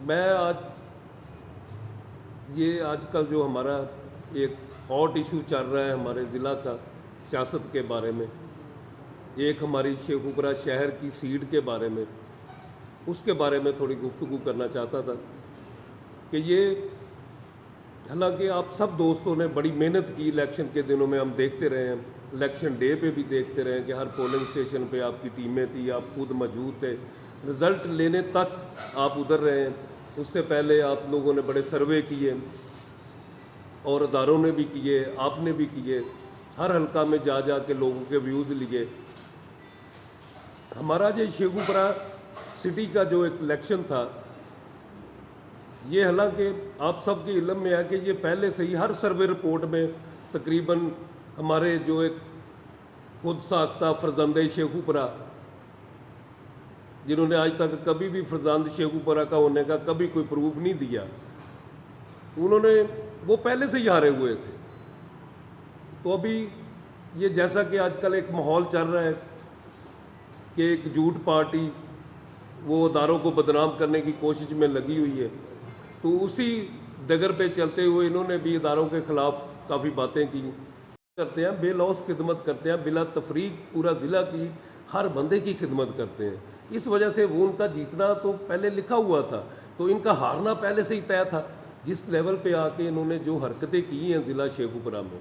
मैं आज ये आजकल जो हमारा एक हॉट इशू चल रहा है हमारे ज़िला का सियासत के बारे में, एक हमारी शेखुपुरा शहर की सीट के बारे में, उसके बारे में थोड़ी गुफ्तगू करना चाहता था कि ये हालांकि आप सब दोस्तों ने बड़ी मेहनत की इलेक्शन के दिनों में, हम देखते रहे हैं, इलेक्शन डे पे भी देखते रहे हैं कि हर पोलिंग स्टेशन पे आपकी टीमें थी, आप खुद मौजूद थे, रिज़ल्ट लेने तक आप उधर रहे हैं। उससे पहले आप लोगों ने बड़े सर्वे किए और अदारों ने भी किए, आपने भी किए, हर हल्का में जा जा के लोगों के व्यूज़ लिए। हमारा जो शेखुपुरा सिटी का जो एक इलेक्शन था, ये हालांकि आप सबके इल्म में है कि ये पहले से ही हर सर्वे रिपोर्ट में तकरीबन हमारे जो एक खुद साख्ता फरजंदे शेखुपुरा, जिन्होंने आज तक कभी भी फरजंद शेखुपुरा का होने का कभी कोई प्रूफ नहीं दिया, उन्होंने वो पहले से ही हारे हुए थे। तो अभी ये जैसा कि आजकल एक माहौल चल रहा है कि एक झूठ पार्टी वो अदारों को बदनाम करने की कोशिश में लगी हुई है, तो उसी डगर पे चलते हुए इन्होंने भी अदारों के ख़िलाफ़ काफ़ी बातें की करते हैं, बेलौस खिदमत करते हैं, बिला तफरीक पूरा ज़िला की हर बंदे की खिदमत करते हैं। इस वजह से वो उनका जीतना तो पहले लिखा हुआ था, तो इनका हारना पहले से ही तय था। जिस लेवल पे आके इन्होंने जो हरकतें की हैं ज़िला शेखुपुरा में,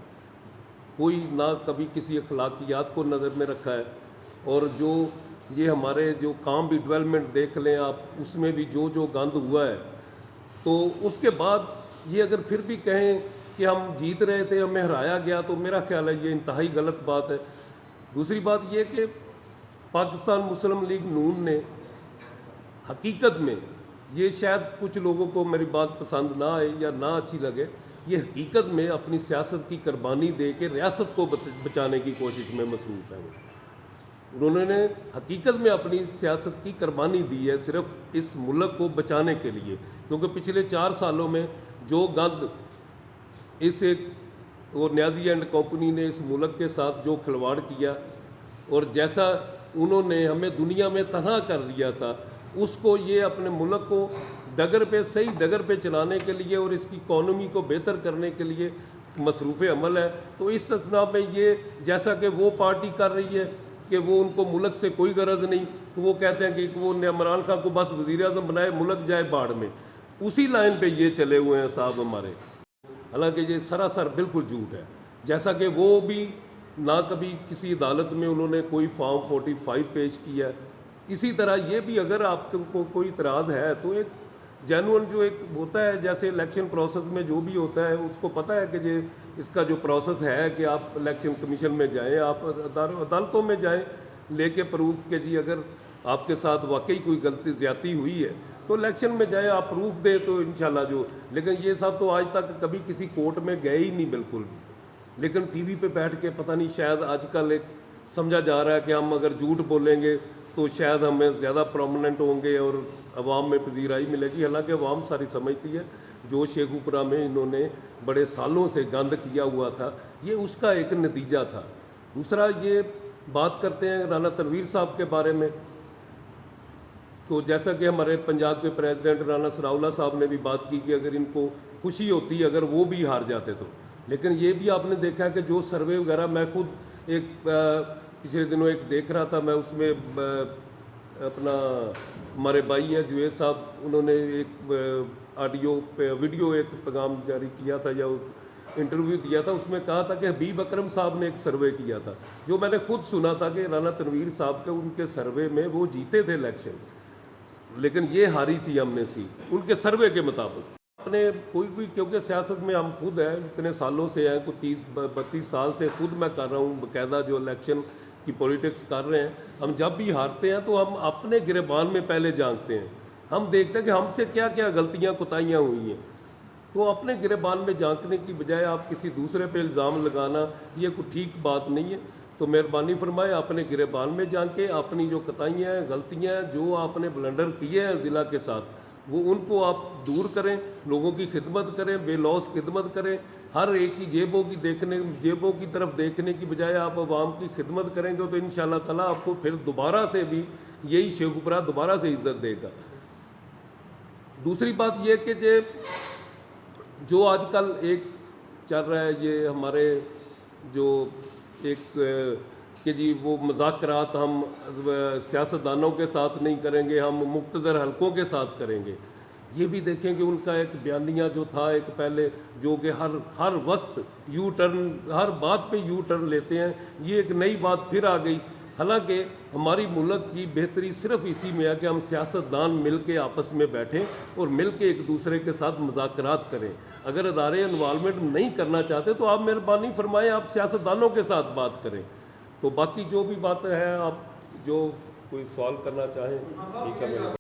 कोई ना कभी किसी अखलाकियात को नज़र में रखा है, और जो ये हमारे जो काम भी डेवलपमेंट देख लें आप, उसमें भी जो जो गंद हुआ है, तो उसके बाद ये अगर फिर भी कहें कि हम जीत रहे थे, हमें हराया गया, तो मेरा ख्याल है ये इंतहाई गलत बात है। दूसरी बात ये कि पाकिस्तान मुस्लिम लीग नून ने हकीकत में, ये शायद कुछ लोगों को मेरी बात पसंद ना आए या ना अच्छी लगे, ये हकीकत में अपनी सियासत की कुर्बानी दे के रियासत को बचाने की कोशिश में मसरूफ़ हैं। उन्होंने हकीकत में अपनी सियासत की कुर्बानी दी है सिर्फ इस मुल्क को बचाने के लिए, क्योंकि पिछले 4 सालों में जो गंद इस एक वो न्याजी एंड कंपनी ने इस मुल्क के साथ जो खिलवाड़ किया, और जैसा उन्होंने हमें दुनिया में तनहा कर दिया था, उसको ये अपने मुल्क को डगर पे, सही डगर पे चलाने के लिए और इसकी इकॉनमी को बेहतर करने के लिए मसरूफ़ अमल है। तो इस असना में ये जैसा कि वो पार्टी कर रही है कि वो उनको मुल्क से कोई गरज नहीं, कि वो कहते हैं कि वो इमरान खान को बस वज़ीर-ए-आज़म बनाए, मुल्क जाए बाढ़ में, उसी लाइन पे ये चले हुए हैं साहब हमारे। हालांकि ये सरासर बिल्कुल झूठ है। जैसा कि वो भी ना कभी किसी अदालत में उन्होंने कोई फॉर्म 45 पेश किया है, इसी तरह ये भी अगर आपको कोई इतराज़ है तो एक जेन्युइन जो एक होता है, जैसे इलेक्शन प्रोसेस में जो भी होता है, उसको पता है कि ये इसका जो प्रोसेस है कि आप इलेक्शन कमीशन में जाएं, आप अदालतों में जाएं लेके प्रूफ के जी अगर आपके साथ वाकई कोई गलती ज़्यादती हुई है तो इलेक्शन में जाए, आप प्रूफ दें तो इंशाल्लाह जो। लेकिन ये सब तो आज तक कभी किसी कोर्ट में गए ही नहीं बिल्कुल भी। लेकिन टीवी पे बैठ के पता नहीं, शायद आजकल एक समझा जा रहा है कि हम अगर झूठ बोलेंगे तो शायद हमें ज़्यादा प्रोमिनेंट होंगे और अवाम में पजीराई मिलेगी। हालांकि अवाम सारी समझती है जो शेखुपुरा में इन्होंने बड़े सालों से गंद किया हुआ था, ये उसका एक नतीजा था। दूसरा, ये बात करते हैं राना तनवीर साहब के बारे में, तो जैसा कि हमारे पंजाब के प्रेसिडेंट राना सनाउल्लाह साहब ने भी बात की कि अगर इनको खुशी होती अगर वो भी हार जाते तो। लेकिन ये भी आपने देखा है कि जो सर्वे वगैरह, मैं खुद एक पिछले दिनों एक देख रहा था, मैं उसमें अपना हमारे भाई हैं जुएद साहब, उन्होंने एक ऑडियो पे वीडियो एक पैगाम जारी किया था या इंटरव्यू दिया था, उसमें कहा था कि हबीब अकरम साहब ने एक सर्वे किया था, जो मैंने खुद सुना था कि राना तनवीर साहब के उनके सर्वे में वो जीते थे इलेक्शन, लेकिन ये हारी थी हमने सीट उनके सर्वे के मुताबिक। अपने कोई भी, क्योंकि सियासत में हम खुद हैं, इतने सालों से हैं, कुछ 30-32 साल से खुद मैं कर रहा हूँ बाकायदा जो इलेक्शन की पॉलिटिक्स कर रहे हैं। हम जब भी हारते हैं तो हम अपने गिरबान में पहले झांकते हैं, हम देखते हैं कि हमसे क्या क्या गलतियाँ कोताहियाँ हुई हैं, तो अपने गिरबान में झांकने की बजाय आप किसी दूसरे पे इल्ज़ाम लगाना, ये कोई ठीक बात नहीं है। तो मेहरबानी फरमाए अपने गिरबान में झांके, अपनी जो कोताहियाँ हैं, गलतियाँ हैं, जो आपने ब्लंडर किए हैं ज़िला के साथ, वो उनको आप दूर करें, लोगों की खिदमत करें, बेलौस खिदमत करें। हर एक की जेबों की तरफ देखने की बजाय आप आवाम की खिदमत करेंगे तो इंशाअल्लाह ताला आपको फिर दोबारा से भी यही शेखुपुरा दोबारा से इज़्ज़त देगा। दूसरी बात ये कि जो आजकल एक चल रहा है ये हमारे जो एक कि जी वो मुज़ाकरात हम सियासतदानों के साथ नहीं करेंगे, हम मुक़्तदर हलकों के साथ करेंगे। ये भी देखें कि उनका एक बयानिया जो था एक पहले, जो कि हर वक्त यू टर्न, हर बात पे यू टर्न लेते हैं, ये एक नई बात फिर आ गई। हालांकि हमारी मुल्क की बेहतरी सिर्फ इसी में है कि हम सियासतदान मिल के आपस में बैठें और मिल के एक दूसरे के साथ मुज़ाकरात करें। अगर अदारे इन्वॉल्वमेंट नहीं करना चाहते तो आप मेहरबानी फरमाएं, आप सियासतदानों के साथ बात करें। तो बाकी जो भी बातें हैं, आप जो कोई सवाल करना चाहें, ठीक है।